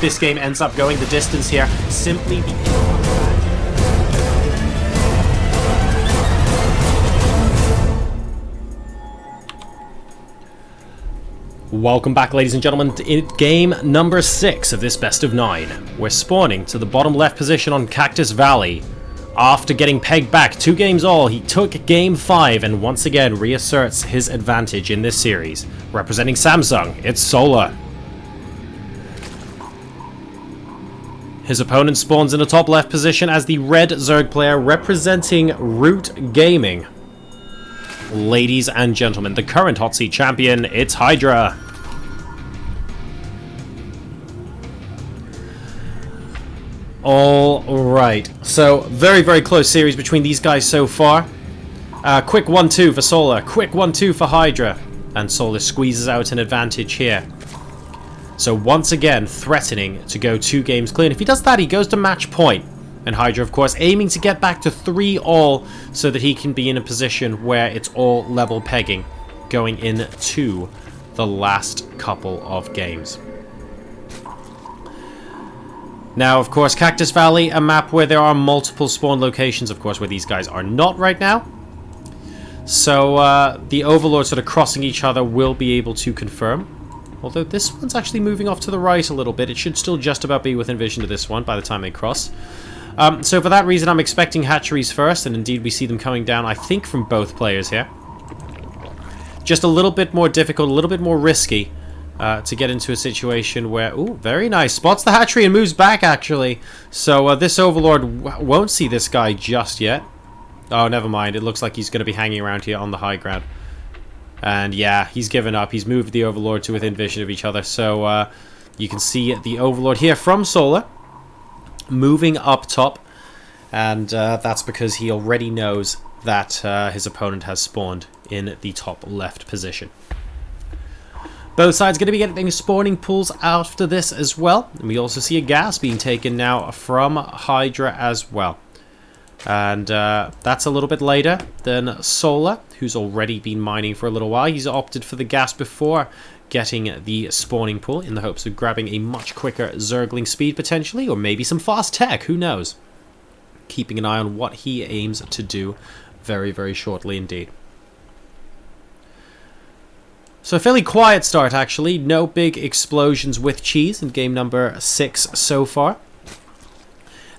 this game ends up going the distance here, simply because... Welcome back, ladies and gentlemen, to game number 6 of this best of 9. We're spawning to the bottom left position on Cactus Valley. After getting pegged back 2 games all, he took game 5 and once again reasserts his advantage in this series. Representing Samsung, it's Solar. His opponent spawns in the top left position as the red Zerg player representing ROOT Gaming. Ladies and gentlemen, the current hot seat champion, it's Hydra. Alright, so very close series between these guys so far. Quick 1-2 for Solar, quick 1-2 for Hydra. And Solar squeezes out an advantage here. So once again, threatening to go 2 games clear. And if he does that, he goes to match point. And Hydra, of course, aiming to get back to 3-all so that he can be in a position where it's all level pegging going into the last couple of games. Now, of course, Cactus Valley, a map where there are multiple spawn locations, of course, where these guys are not right now. So the Overlords sort of crossing each other will be able to confirm. Although this one's actually moving off to the right a little bit. It should still just about be within vision of this one by the time they cross. So for that reason, I'm expecting hatcheries first, and indeed we see them coming down, I think, from both players here. Just a little bit more difficult, a little bit more risky to get into a situation where... Ooh, very nice. Spots the hatchery and moves back, actually. So this Overlord won't see this guy just yet. Oh, never mind. It looks like he's going to be hanging around here on the high ground. And yeah, he's given up. He's moved the Overlord to within vision of each other. So you can see the Overlord here from Solar moving up top, and that's because he already knows that his opponent has spawned in the top left position. Both sides going to be getting spawning pools after this as well, and we also see a gas being taken now from Hydra as well. And that's a little bit later than Solar, who's already been mining for a little while. He's opted for the gas before getting the spawning pool in the hopes of grabbing a much quicker Zergling speed potentially, or maybe some fast tech, who knows. Keeping an eye on what he aims to do very shortly indeed. So a fairly quiet start actually, no big explosions with cheese in game number 6 so far.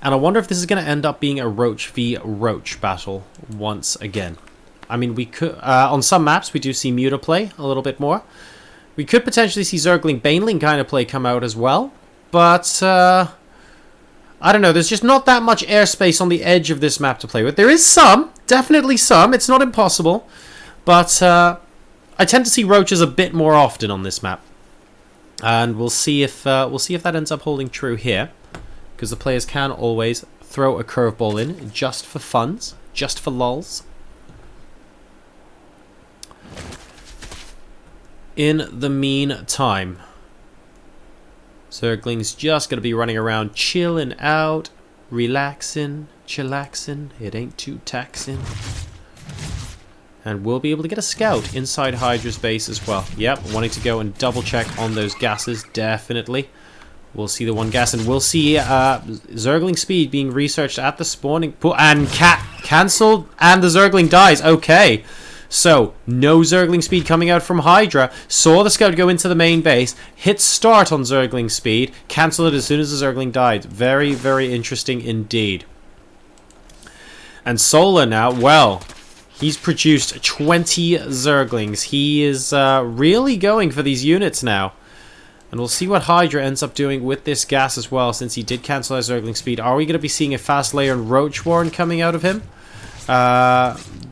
And I wonder if this is going to end up being a Roach v Roach battle once again. I mean, we could on some maps we do see Muta play a little bit more. We could potentially see Zergling Baneling kind of play come out as well, but I don't know, there's just not that much airspace on the edge of this map to play with. There is some, definitely some, it's not impossible, but I tend to see Roaches a bit more often on this map. And we'll see if that ends up holding true here, because the players can always throw a curveball in just for funs, just for lulz. In the meantime, Zergling's just going to be running around, chilling out, relaxing, chillaxing. It ain't too taxing. And we'll be able to get a scout inside Hydra's base as well. Yep, wanting to go and double check on those gases, definitely. We'll see the one gas, and we'll see Zergling speed being researched at the spawning pool. And cancelled, and the Zergling dies. Okay. So, no Zergling speed coming out from Hydra. Saw the scout go into the main base. Hit start on Zergling speed. Cancel it as soon as the Zergling died. Very interesting indeed. And Solar now, well, he's produced 20 Zerglings. He is really going for these units now. And we'll see what Hydra ends up doing with this gas as well, since he did cancel his Zergling speed. Are we going to be seeing a fast layer and Roach Warren coming out of him?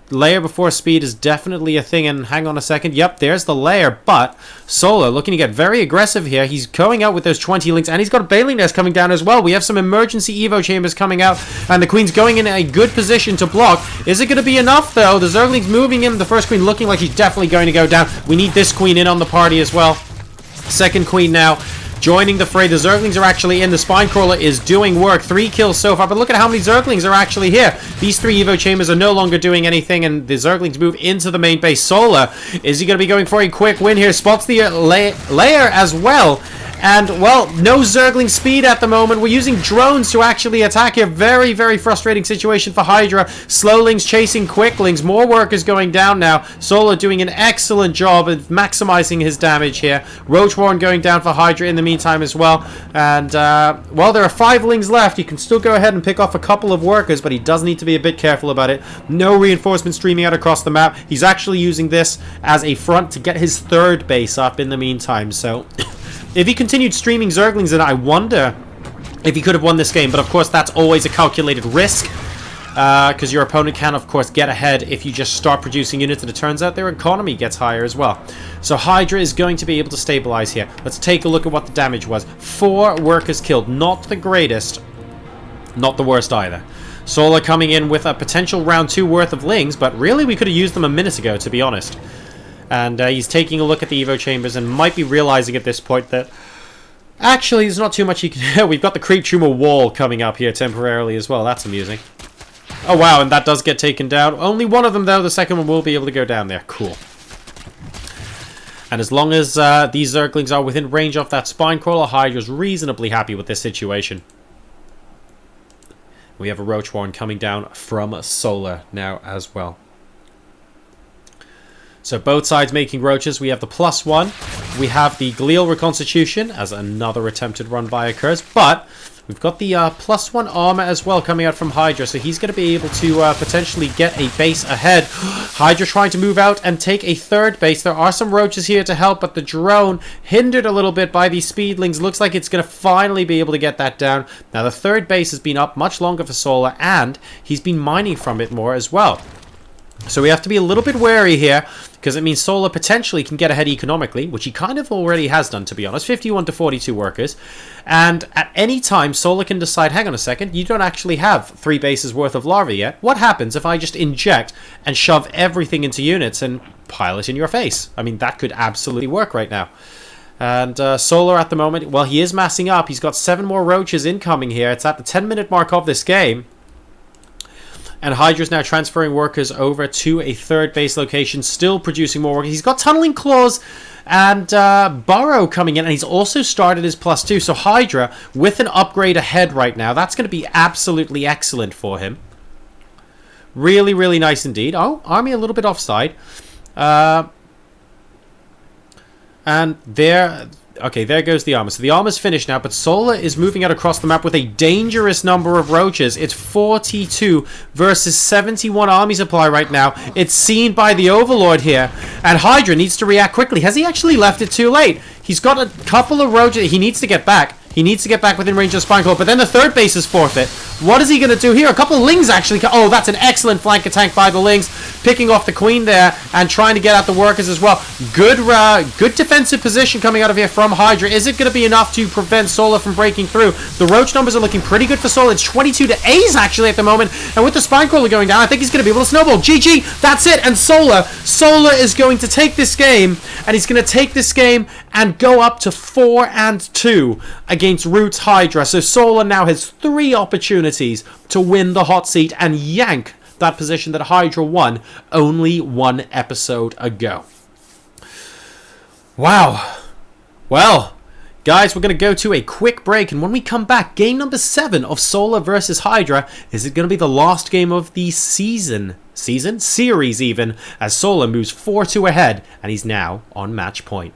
Layer before speed is definitely a thing, and hang on a second. Yep, there's the layer, but Solar looking to get very aggressive here. He's going out with those 20 links, and he's got a Baneling Nest coming down as well. We have some emergency Evo chambers coming out, and the Queen's going in a good position to block. Is it going to be enough, though? The Zergling's moving in. The first Queen looking like he's definitely going to go down. We need this Queen in on the party as well. Second Queen now joining the fray. The Zerglings are actually in. The Spine Crawler is doing work. 3 kills so far, but look at how many Zerglings are actually here. These 3 Evo Chambers are no longer doing anything, and the Zerglings move into the main base. Solar, is he going to be going for a quick win here? Spots the layer as well, And, well, no Zergling speed at the moment. We're using drones to actually attack here. Very, very frustrating situation for Hydra. Slowlings chasing Quicklings. More workers going down now. Solar doing an excellent job of maximizing his damage here. Roach Warren going down for Hydra in the meantime as well. And, well, there are 5 Lings left. He can still go ahead and pick off a couple of workers, but he does need to be a bit careful about it. No reinforcements streaming out across the map. He's actually using this as a front to get his 3rd base up in the meantime, so... If he continued streaming Zerglings, then I wonder if he could have won this game. But, of course, that's always a calculated risk. Because your opponent can, of course, get ahead if you just start producing units. And it turns out their economy gets higher as well. So Hydra is going to be able to stabilize here. Let's take a look at what the damage was. 4 workers killed. Not the greatest. Not the worst either. Solar coming in with a potential round 2 worth of Lings. But really, we could have used them a minute ago, to be honest. And he's taking a look at the Evo Chambers and might be realizing at this point that actually there's not too much he can... We've got the Creep Tumor wall coming up here temporarily as well. That's amusing. Oh, wow, and that does get taken down. Only one of them, though. The second one will be able to go down there. Cool. And as long as these Zerglings are within range of that Spine Crawler, Hydra's reasonably happy with this situation. We have a Roach Warren coming down from Solar now as well. So both sides making roaches. We have the +1. We have the Glial Reconstitution as another attempted run by occurs. But we've got the +1 armor as well coming out from Hydra. So he's going to be able to potentially get a base ahead. Hydra trying to move out and take a 3rd base. There are some roaches here to help, but the drone hindered a little bit by these speedlings. Looks like it's going to finally be able to get that down. Now the 3rd base has been up much longer for Solar, and he's been mining from it more as well. So we have to be a little bit wary here, because it means Solar potentially can get ahead economically, which he kind of already has done, to be honest. 51 to 42 workers. And at any time, Solar can decide, hang on a second, you don't actually have 3 bases worth of larvae yet. What happens if I just inject and shove everything into units and pile it in your face? I mean, that could absolutely work right now. And Solar at the moment, well, he is massing up. He's got 7 more roaches incoming here. It's at the 10-minute mark of this game. And Hydra's now transferring workers over to a 3rd base location, still producing more workers. He's got Tunneling Claws and Burrow coming in, and he's also started his +2. So Hydra, with an upgrade ahead right now, that's going to be absolutely excellent for him. Really, really nice indeed. Oh, army a little bit offside. And there... Okay, there goes the armor. So the armor's finished now, but Solar is moving out across the map with a dangerous number of roaches. It's 42 versus 71 army supply right now. It's seen by the Overlord here, and Hydra needs to react quickly. Has he actually left it too late? He's got a couple of roaches. He needs to get back. He needs to get back within range of Spine Claw, but then the 3rd base is forfeit. What is he going to do here? A couple of Lings actually... Oh, that's an excellent flank attack by the Lings. Picking off the Queen there and trying to get at the workers as well. Good defensive position coming out of here from Hydra. Is it going to be enough to prevent Solar from breaking through? The Roach numbers are looking pretty good for Solar. It's 22 to A's actually at the moment. And with the Spine Crawler going down, I think he's going to be able to snowball. GG, that's it. And Solar is going to take this game. And he's going to take this game and go up to 4-2 against ROOT Hydra. So Solar now has 3 opportunities to win the hot seat and yank that position that Hydra won only 1 episode ago. Wow. Well, guys, we're going to go to a quick break, and when we come back, game number 7 of Solar versus Hydra. Is it going to be the last game of the series even, as Solar moves 4-2 ahead, and he's now on match point.